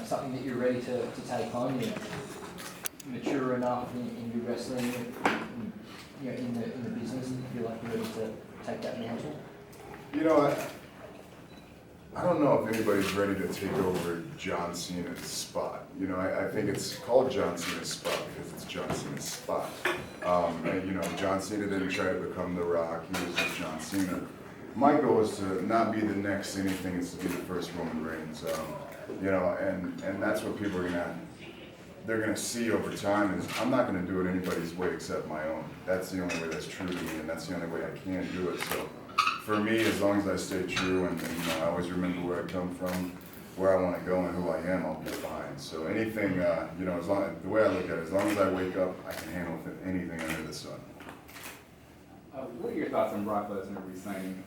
something that you're ready to take on? You're mature enough in your wrestling, in the business, and you feel like you're ready to take that mantle? You know, I don't know if anybody's ready to take over John Cena's spot. You know, I think it's called John Cena's spot because it's John Cena's spot. And, you know, John Cena didn't try to become The Rock. He was just John Cena. My goal is to not be the next anything, it's to be the first Roman Reigns. You know, and that's what people are they're gonna see over time. Is I'm not gonna do it anybody's way except my own. That's the only way that's true to me, and that's the only way I can do it. So for me, as long as I stay true and you know, I always remember where I come from, where I want to go, and who I am, I'll be fine. So anything, you know, the way I look at it, as long as I wake up, I can handle anything under the sun. What are your thoughts on Brock Lesnar resigning?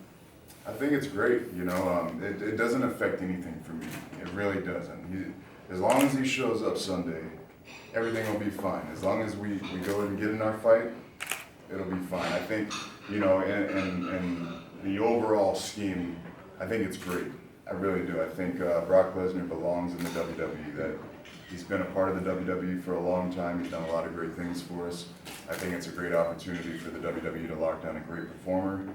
I think it's great. You know, it doesn't affect anything for me. It really doesn't. As long as he shows up Sunday, everything will be fine. As long as we go and get in our fight, it'll be fine. I think, you know, in the overall scheme, I think it's great. I really do. I think Brock Lesnar belongs in the WWE. That he's been a part of the WWE for a long time. He's done a lot of great things for us. I think it's a great opportunity for the WWE to lock down a great performer.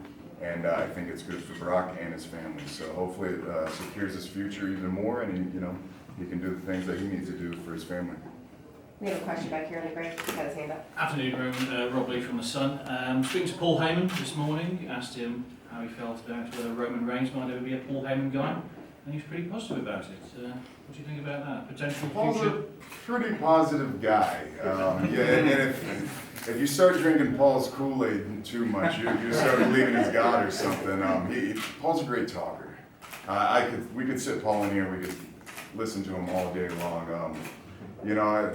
And I think it's good for Brock and his family. So hopefully it secures his future even more, and he can do the things that he needs to do for his family. We have a question back here in the break. He's got his hand up. Afternoon, Roman. Rob Lee from The Sun. Speaking to Paul Heyman this morning, asked him how he felt about whether Roman Reigns might ever be a Paul Heyman guy, and he's pretty positive about it. What do you think about that? Potential Paul's future? a pretty positive guy. Yeah, and if you start drinking Paul's Kool-Aid too much, you start believing he's God or something. Paul's a great talker. We could sit Paul in here, we could listen to him all day long. You know,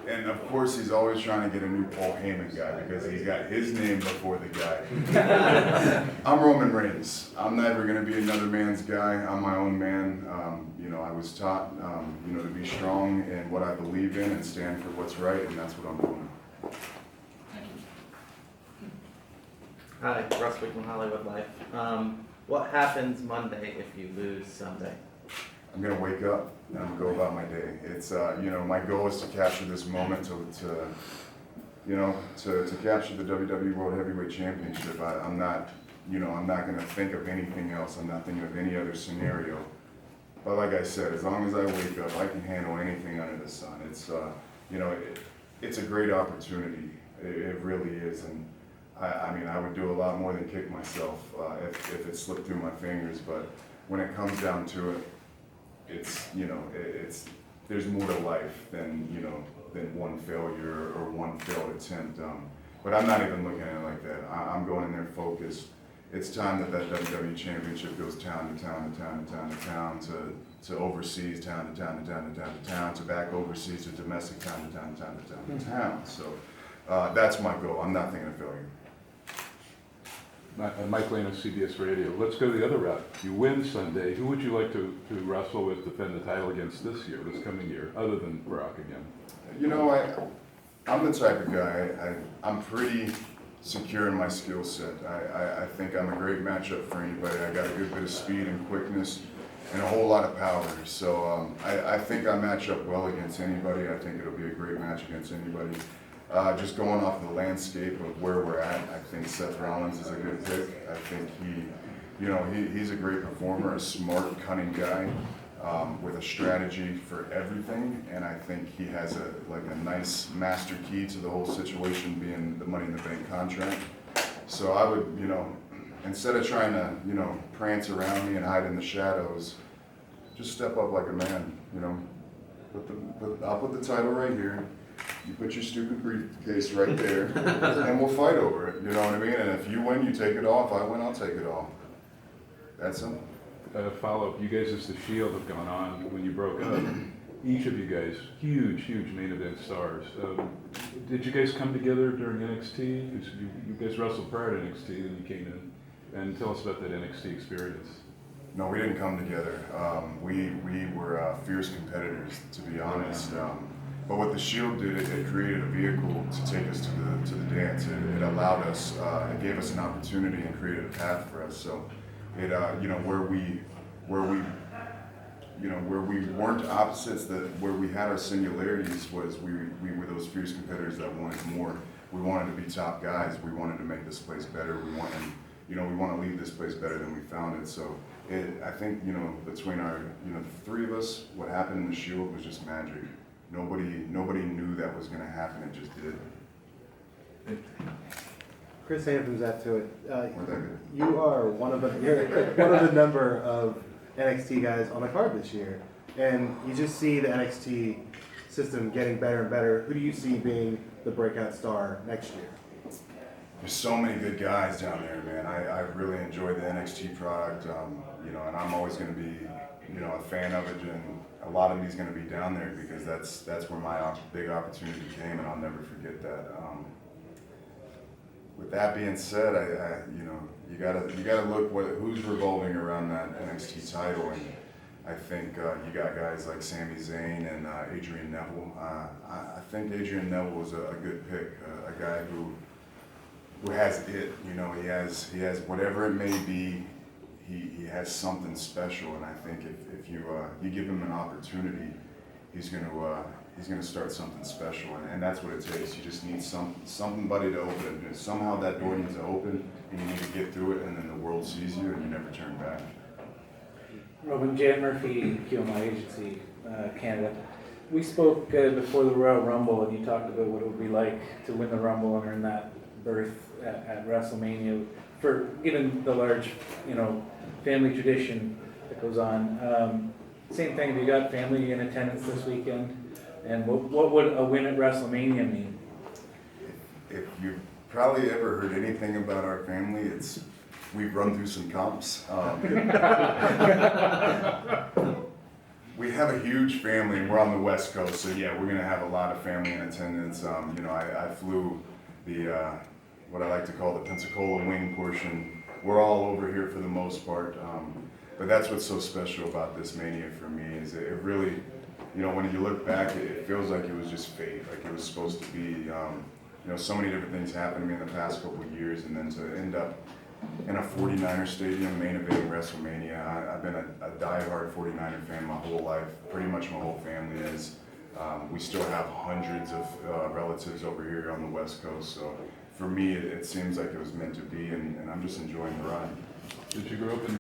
and of course he's always trying to get a new Paul Heyman guy because he's got his name before the guy. I'm Roman Reigns. I'm never going to be another man's guy. I'm my own man. You know, I was taught, you know, to be strong in what I believe in and stand for what's right, and that's what I'm doing. Thank you. Hi, Russ Wickman, Hollywood Life. What happens Monday if you lose Sunday? I'm gonna wake up and I'm gonna go about my day. It's you know, my goal is to capture this moment to capture the WWE World Heavyweight Championship. I'm not gonna think of anything else. I'm not thinking of any other scenario. But like I said, as long as I wake up, I can handle anything under the sun. It's you know, it's a great opportunity. It really is, and I mean, I would do a lot more than kick myself if it slipped through my fingers. But when it comes down to it, it's, you know, there's more to life than one failure or one failed attempt. But I'm not even looking at it like that. I'm going in there focused. It's time that WWE Championship goes town to town to town to town to town to overseas, town to town to town to town to town, to back overseas to domestic town to town to town to town to town. So that's my goal. I'm not thinking of failure. Mike Lane of CBS Radio. Let's go the other route. You win Sunday. Who would you like to wrestle with, defend the title against this coming year, other than Brock again? You know, I'm the type of guy, I'm pretty secure in my skill set. I think I'm a great matchup for anybody. I got a good bit of speed and quickness and a whole lot of power. So I think I match up well against anybody. I think it'll be a great match against anybody. Just going off the landscape of where we're at, I think Seth Rollins is a good pick. I think he's a great performer, a smart, cunning guy with a strategy for everything. And I think he has a nice master key to the whole situation, being the Money in the Bank contract. So I would, instead of trying to, prance around me and hide in the shadows, just step up like a man. I'll put the title right here. You put your stupid briefcase right there, and we'll fight over it. You know what I mean? And if you win, you take it off. I win, I'll take it off. That's simple. Follow-up. You guys as the Shield have gone on when you broke up. Each of you guys, huge main event stars. Did you guys come together during NXT? You guys wrestled prior to NXT, then you came in. And tell us about that NXT experience. No, we didn't come together. We were fierce competitors, to be honest. But what the Shield did, it created a vehicle to take us to the dance. It allowed us, it gave us an opportunity and created a path for us. So it, where we you know, where we weren't opposites, that where we had our similarities was we were those fierce competitors that wanted more. We wanted to be top guys. We wanted to make this place better. We want to leave this place better than we found it. So I think, you know, between our, you know, the three of us, what happened in the Shield was just magic. Nobody knew that was going to happen. It just did. Chris Hampton's after it. Weren't that good? You are you're one of the number of NXT guys on the card this year, and you just see the NXT system getting better and better. Who do you see being the breakout star next year? There's so many good guys down there, man. I really enjoy the NXT product, you know, and I'm always going to be, you know, a fan of it, and a lot of me's going to be down there because that's where my big opportunity came, and I'll never forget that. With that being said, you know, you gotta look who's revolving around that NXT title, and I think you got guys like Sami Zayn and Adrian Neville. I think Adrian Neville was a good pick, a guy who has it. You know, he has whatever it may be. He has something special, and I think if you give him an opportunity, he's gonna start something special, and that's what it takes. You just need somebody to open it. Somehow that door needs to open, and you need to get through it, and then the world sees you, and you never turn back. Robin, Jan Murphy, QMI Agency, Canada. We spoke before the Royal Rumble, and you talked about what it would be like to win the Rumble and earn that berth at WrestleMania. For given the large, you know, family tradition that goes on. Same thing. Have you got family in attendance this weekend? And what would a win at WrestleMania mean? If you've probably ever heard anything about our family, we've run through some comps. We have a huge family, and we're on the West Coast, so yeah, we're gonna have a lot of family in attendance. You know, I flew the what I like to call the Pensacola wing portion. We're all over here for the most part, but that's what's so special about this Mania for me is it really, you know, when you look back, it feels like it was just fate, like it was supposed to be. You know, so many different things happened to me in the past couple of years, and then to end up in a 49er stadium, main eventing WrestleMania. I've been a diehard 49er fan my whole life, pretty much my whole family is. We still have hundreds of relatives over here on the West Coast, so for me, it seems like it was meant to be, and I'm just enjoying the ride. Did you grow up in